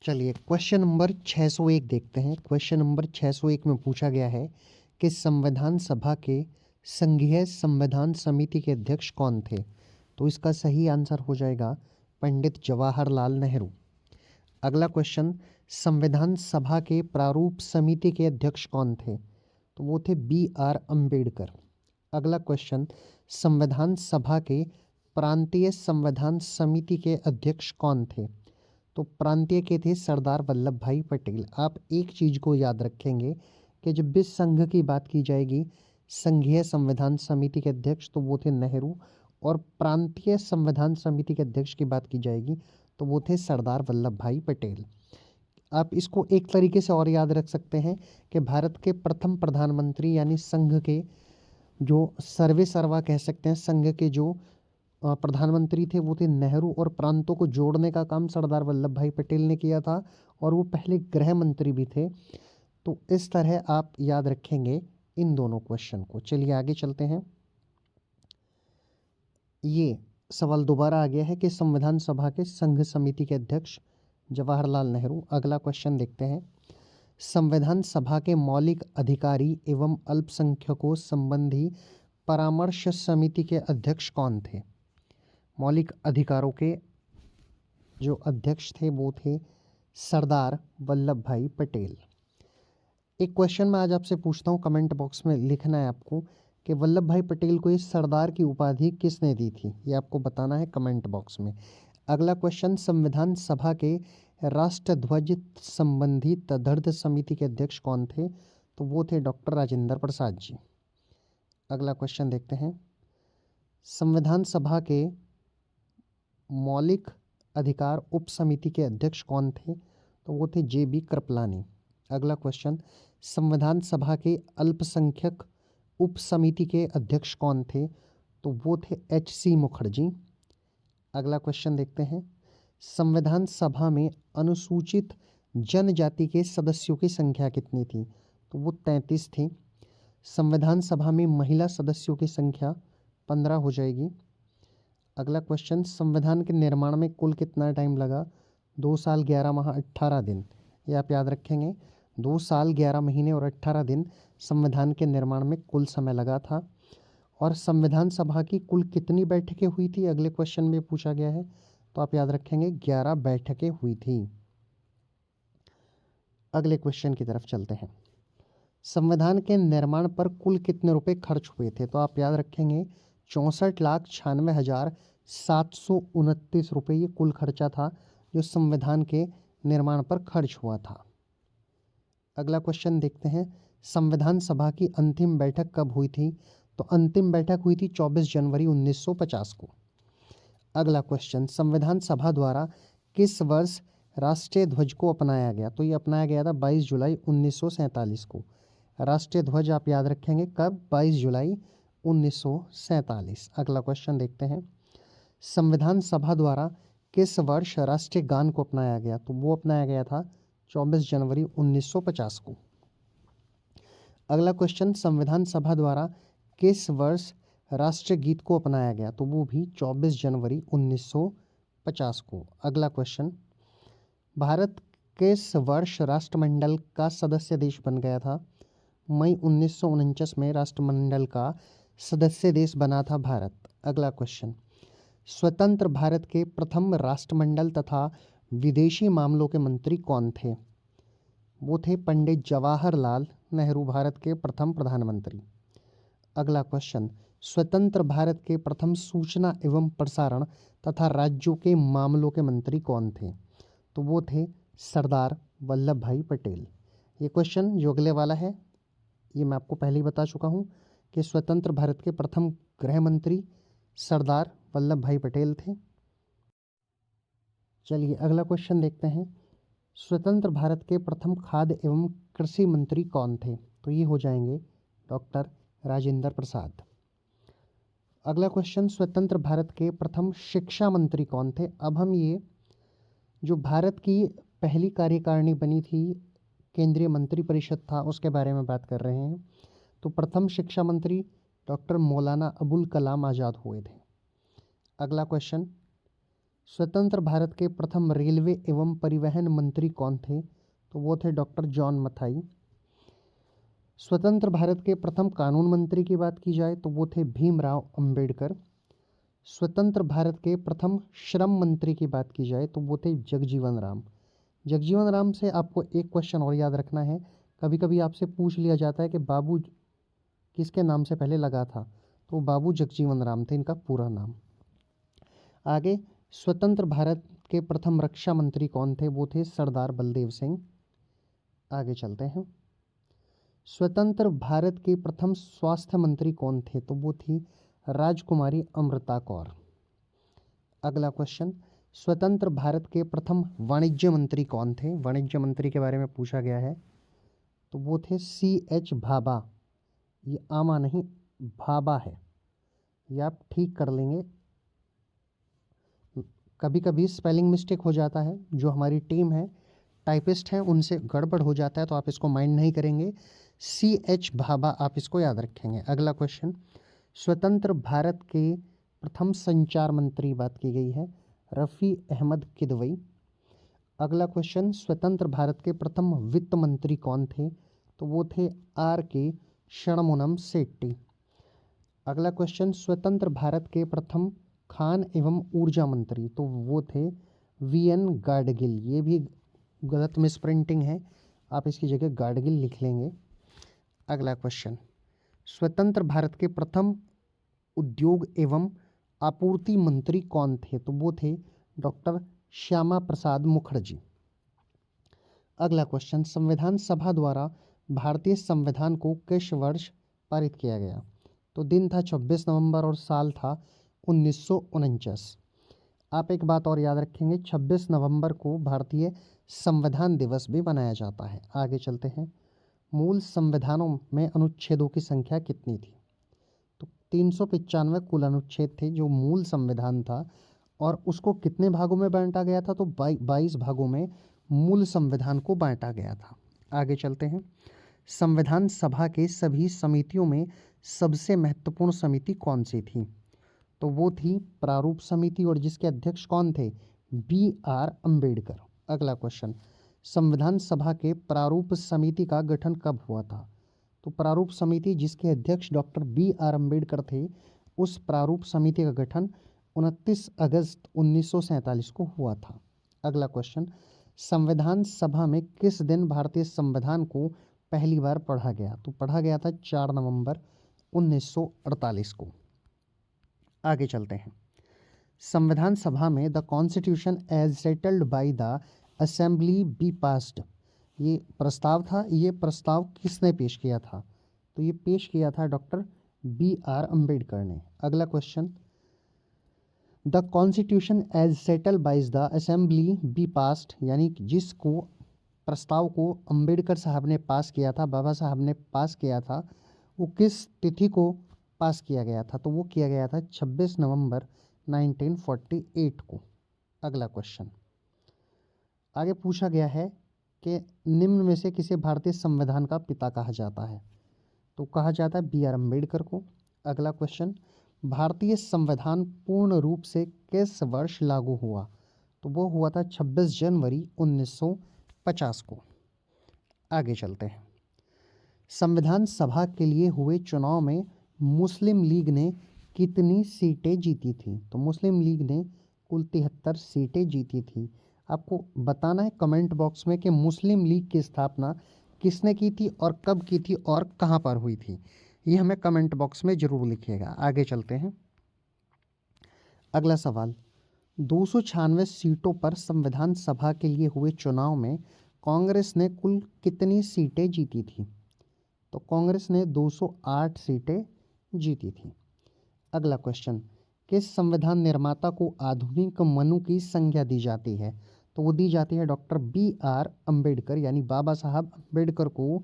चलिए question number 601 देखते हैं। क्वेश्चन नंबर 601 में पूछा गया है कि संविधान सभा के संघीय संविधान समिति के अध्यक्ष कौन थे। तो इसका सही आंसर हो जाएगा पंडित जवाहरलाल नेहरू। अगला क्वेश्चन, संविधान सभा के प्रारूप समिति के अध्यक्ष कौन थे। तो वो थे BR अम्बेडकर। अगला क्वेश्चन, संविधान सभा के प्रांतीय संविधान समिति के अध्यक्ष कौन थे। तो प्रांतीय के थे सरदार वल्लभ भाई पटेल। आप एक चीज को याद रखेंगे कि जब भी संघ की बात की जाएगी संघीय संविधान समिति के अध्यक्ष तो वो थे नेहरू, और प्रांतीय संविधान समिति के अध्यक्ष की बात की जाएगी तो वो थे सरदार वल्लभ भाई पटेल। आप इसको एक तरीके से और याद रख सकते हैं कि भारत के प्रथम प्रधानमंत्री यानी संघ के जो सर्वे सर्वा कह सकते हैं, संघ के जो प्रधानमंत्री थे वो थे नेहरू, और प्रांतों को जोड़ने का काम सरदार वल्लभ भाई पटेल ने किया था, और वो पहले गृह मंत्री भी थे। तो इस तरह आप याद रखेंगे इन दोनों क्वेश्चन को। चलिए आगे चलते हैं। ये सवाल दोबारा आ गया है कि संविधान सभा के संघ समिति के अध्यक्ष जवाहरलाल नेहरू। अगला क्वेश्चन देखते हैं, संविधान सभा के मौलिक अधिकारी एवं अल्पसंख्यकों संबंधी परामर्श समिति के अध्यक्ष कौन थे। मौलिक अधिकारों के जो अध्यक्ष थे वो थे सरदार वल्लभ भाई पटेल। एक क्वेश्चन मैं आज आपसे पूछता हूँ, कमेंट बॉक्स में लिखना है आपको कि वल्लभ भाई पटेल को इस सरदार की उपाधि किसने दी थी, ये आपको बताना है कमेंट बॉक्स में। अगला क्वेश्चन, संविधान सभा के राष्ट्रध्वज संबंधी तदर्थ समिति के अध्यक्ष कौन थे। तो वो थे डॉक्टर राजेंद्र प्रसाद जी। अगला क्वेश्चन देखते हैं, संविधान सभा के मौलिक अधिकार उप समिति के अध्यक्ष कौन थे। तो वो थे JB कृपलानी। अगला क्वेश्चन, संविधान सभा के अल्पसंख्यक उप समिति के अध्यक्ष कौन थे। तो वो थे HC मुखर्जी। अगला क्वेश्चन देखते हैं, संविधान सभा में अनुसूचित जनजाति के सदस्यों की संख्या कितनी थी। तो वो 33 थी। संविधान सभा में महिला सदस्यों की संख्या 15 हो जाएगी। अगला क्वेश्चन, संविधान के निर्माण में कुल कितना टाइम लगा। 2 साल 11 माह 18 दिन। ये आप याद रखेंगे, 2 साल 11 महीने और 18 दिन संविधान के निर्माण में कुल समय लगा था। और संविधान सभा की कुल कितनी बैठकें हुई थी, अगले क्वेश्चन में पूछा गया है। तो आप याद रखेंगे 11 बैठकें हुई थी। अगले क्वेश्चन की तरफ चलते हैं, संविधान के निर्माण पर कुल कितने रुपए खर्च हुए थे। तो आप याद रखेंगे 64,96,729 रुपये ये कुल खर्चा था जो संविधान के निर्माण पर खर्च हुआ था। अगला क्वेश्चन देखते हैं, संविधान सभा की अंतिम बैठक कब हुई थी। तो अंतिम बैठक हुई थी 24 जनवरी 1950 को। अगला क्वेश्चन, संविधान सभा द्वारा किस वर्ष राष्ट्रीय ध्वज को अपनाया गया। तो ये अपनाया गया था 22 जुलाई 1947 को। राष्ट्रीय ध्वज आप याद रखेंगे कब, 22 जुलाई 1947। अगला क्वेश्चन देखते हैं, संविधान सभा द्वारा किस वर्ष राष्ट्रीय गान को अपनाया गया। तो वो अपनाया गया था 24 जनवरी 1950 को। अगला क्वेश्चन, संविधान सभा द्वारा किस वर्ष राष्ट्रीय गीत को अपनाया गया। तो वो भी 24 जनवरी 1950 को। अगला क्वेश्चन, भारत किस वर्ष राष्ट्रमंडल का सदस्य देश बन गया था। मई 1949 में राष्ट्रमंडल का सदस्य देश बना था भारत। अगला क्वेश्चन, स्वतंत्र भारत के प्रथम राष्ट्रमंडल तथा विदेशी मामलों के मंत्री कौन थे। वो थे पंडित जवाहरलाल नेहरू, भारत के प्रथम प्रधानमंत्री। अगला क्वेश्चन, स्वतंत्र भारत के प्रथम सूचना एवं प्रसारण तथा राज्यों के मामलों के मंत्री कौन थे। तो वो थे सरदार वल्लभ भाई पटेल। ये क्वेश्चन जो अगले वाला है ये मैं आपको पहले ही बता चुका हूँ कि स्वतंत्र भारत के प्रथम गृह मंत्री सरदार वल्लभ भाई पटेल थे। चलिए अगला क्वेश्चन देखते हैं, स्वतंत्र भारत के प्रथम खाद्य एवं कृषि मंत्री कौन थे। तो ये हो जाएंगे डॉक्टर राजेंद्र प्रसाद। अगला क्वेश्चन, स्वतंत्र भारत के प्रथम शिक्षा मंत्री कौन थे। अब हम ये जो भारत की पहली कार्यकारिणी बनी थी, केंद्रीय मंत्रिपरिषद था, उसके बारे में बात कर रहे हैं। तो प्रथम शिक्षा मंत्री डॉक्टर मौलाना अबुल कलाम आज़ाद हुए थे। अगला क्वेश्चन, स्वतंत्र भारत के प्रथम रेलवे एवं परिवहन मंत्री कौन थे? तो वो थे डॉक्टर जॉन मथाई। स्वतंत्र भारत के प्रथम कानून मंत्री की बात की जाए तो वो थे भीमराव अंबेडकर। स्वतंत्र भारत के प्रथम श्रम मंत्री की बात की जाए तो वो थे जगजीवन राम। जगजीवन राम से आपको एक क्वेश्चन और याद रखना है, कभी कभी आपसे पूछ लिया जाता है कि बाबू किसके नाम से पहले लगा था, तो बाबू जगजीवन राम थे इनका पूरा नाम। आगे, स्वतंत्र भारत के प्रथम रक्षा मंत्री कौन थे? वो थे सरदार बलदेव सिंह। आगे चलते हैं। स्वतंत्र भारत के प्रथम स्वास्थ्य मंत्री कौन थे? तो वो थी राजकुमारी अमृता कौर। अगला क्वेश्चन, स्वतंत्र भारत के प्रथम वाणिज्य मंत्री कौन थे? वाणिज्य मंत्री के बारे में पूछा गया है, तो वो थे C.H. भाभा। ये आमा नहीं भाभा है, ये आप ठीक कर लेंगे। कभी कभी स्पेलिंग मिस्टेक हो जाता है, जो हमारी टीम है टाइपिस्ट हैं उनसे गड़बड़ हो जाता है, तो आप इसको माइंड नहीं करेंगे। C.H. भाभा आप इसको याद रखेंगे। अगला क्वेश्चन, स्वतंत्र भारत के प्रथम संचार मंत्री बात की गई है, रफ़ी अहमद किदवई। अगला क्वेश्चन, स्वतंत्र भारत के प्रथम वित्त मंत्री कौन थे? तो वो थे R.K. षणमुगम सेट्टी। अगला क्वेश्चन, स्वतंत्र भारत के प्रथम खान एवं ऊर्जा मंत्री, तो वो थे V.N. गाडगिल। ये भी गलत मिसप्रिंटिंग है, आप इसकी जगह गाडगिल लिख लेंगे। अगला क्वेश्चन, स्वतंत्र भारत के प्रथम उद्योग एवं आपूर्ति मंत्री कौन थे? तो वो थे डॉक्टर श्यामा प्रसाद मुखर्जी। अगला क्वेश्चन, संविधान सभा द्वारा भारतीय संविधान को किस वर्ष पारित किया गया? तो दिन था 26 नवंबर और साल था 1949। आप एक बात और याद रखेंगे, 26 नवंबर को भारतीय संविधान दिवस भी मनाया जाता है। आगे चलते हैं। मूल संविधानों में अनुच्छेदों की संख्या कितनी थी? तो 395 कुल अनुच्छेद थे जो मूल संविधान था, और उसको कितने भागों में बांटा गया था? तो 22 भागों में मूल संविधान को बांटा गया था। आगे चलते हैं। संविधान सभा के सभी समितियों में सबसे महत्वपूर्ण समिति कौन सी थी? तो वो थी प्रारूप समिति, और जिसके अध्यक्ष कौन थे? B.R. अम्बेडकर। अगला क्वेश्चन, संविधान सभा के प्रारूप समिति का गठन कब हुआ था? तो प्रारूप समिति जिसके अध्यक्ष डॉक्टर B.R. अम्बेडकर थे, उस प्रारूप समिति का गठन 29 अगस्त 1947 को हुआ था। अगला क्वेश्चन, संविधान सभा में किस दिन भारतीय संविधान को पहली बार पढ़ा गया? तो पढ़ा गया था 4 नवंबर 1948 को। आगे चलते हैं। संविधान सभा में the constitution as settled by the assembly be passed, ये प्रस्ताव था। ये प्रस्ताव किसने पेश किया था? तो ये पेश किया था डॉक्टर B.R. अम्बेडकर ने। अगला question, the constitution as settled by the assembly be passed, यानी जिसको प्रस्ताव को अम्बेडकर साहब ने पास किया था, बाबा साहब ने पास किया था, वो किस तिथि को पास किया गया था? तो वो किया गया था 26 नवंबर 1948 को। अगला क्वेश्चन, आगे पूछा गया है कि निम्न में से किसे भारतीय संविधान का पिता कहा जाता है? तो कहा जाता है B.R. अम्बेडकर को। अगला क्वेश्चन, भारतीय संविधान पूर्ण रूप से किस वर्ष लागू हुआ? तो वो हुआ था 26 जनवरी 1950 को। आगे चलते हैं। संविधान सभा के लिए हुए चुनाव में मुस्लिम लीग ने कितनी सीटें जीती थी? तो मुस्लिम लीग ने कुल 73 सीटें जीती थी। आपको बताना है कमेंट बॉक्स में कि मुस्लिम लीग की स्थापना किसने की थी और कब की थी और कहाँ पर हुई थी। ये हमें कमेंट बॉक्स में ज़रूर लिखिएगा। आगे चलते हैं। अगला सवाल, 296 सीटों पर संविधान सभा के लिए हुए चुनाव में कांग्रेस ने कुल कितनी सीटें जीती थी? तो कांग्रेस ने 208 सीटें जीती थी। अगला क्वेश्चन, किस संविधान निर्माता को आधुनिक मनु की संज्ञा दी जाती है? तो वो दी जाती है डॉक्टर B.R. अम्बेडकर, यानी बाबा साहब अम्बेडकर को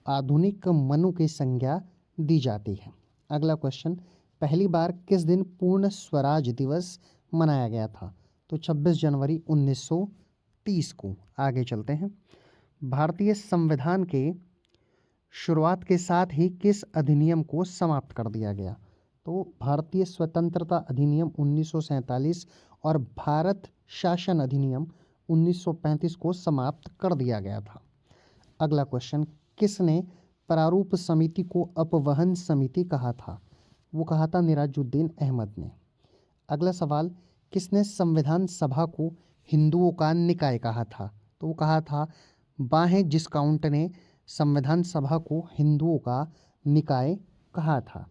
आधुनिक मनु की संज्ञा दी जाती है। अगला क्वेश्चन, पहली बार किस दिन पूर्ण स्वराज दिवस मनाया गया था? तो 26 जनवरी 1930 को। आगे चलते हैं। भारतीय संविधान के शुरुआत के साथ ही किस अधिनियम को समाप्त कर दिया गया? तो भारतीय स्वतंत्रता अधिनियम 1947 और भारत शासन अधिनियम 1935 को समाप्त कर दिया गया था। अगला क्वेश्चन, किसने प्रारूप समिति को अपवहन समिति कहा था? वो कहा था निराजुद्दीन अहमद ने। अगला सवाल, किसने संविधान सभा को हिंदुओं का निकाय कहा था? तो वो कहा था बाहें जिसकाउंट ने संविधान सभा को हिंदुओं का निकाय कहा था।